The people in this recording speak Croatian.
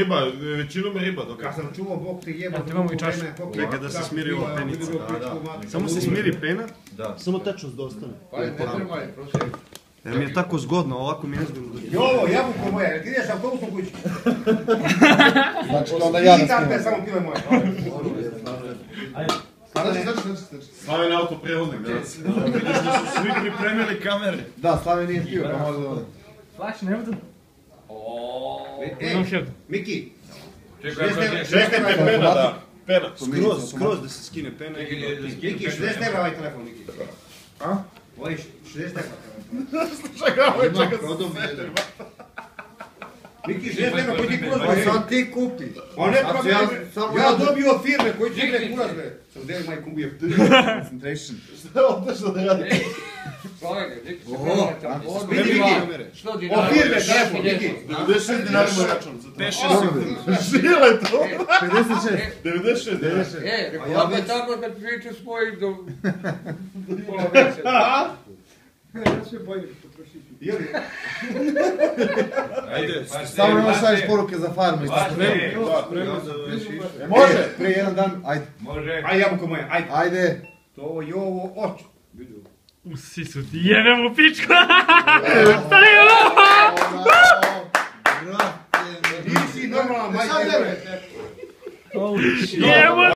Riba, većinom je riba. Kad sam čuo, Bog te jeba, imamo i čašu. Čekaj da se smiri ova penica. Samo se smiri pena. Samo tečnost da ostane. Jer mi je tako zgodno, ovako mi je nezgodno. Jovo, jabuko moja, jel ti ideš autobusom kući? Znači onda ja da snimam. Samo pile moje. Slaven je autoprevoznik, da. Vidiš da su svi pripremili kamere. Da, Slaven nije pio, pa možda ovdje. Flash, ne budu? Miki. 65 pena, da. Pena, skroz da se skine pena. Miki, 60 € ovaj telefon, Miki. A? Ovo je 60 €. Miki, 60 € koji ti kurac Pa bre. sad ti kupi. Pa ne treba ja dobio od firme koji ti ne kurac bre. Sam deli majku ubijem. Concentration. Šta ovdje što da radi? Vidi Miki. Od firme telefon, Miki. 96 dinara moj račun, za 5-6 sekundi. Žile to? 56. 96. Ja bi tako kad priču svojih do pola večera. Ja sve bolje potrošiti. Jeli? Ajde, Samo imaš šalješ poruke za farmu. može! Prije jedan dan, ajde. Aj jabuko moje, ajde. Ajde. To je ovo oč. U sisu ti jebem u pičku! Ti si normalna majka. Jebo!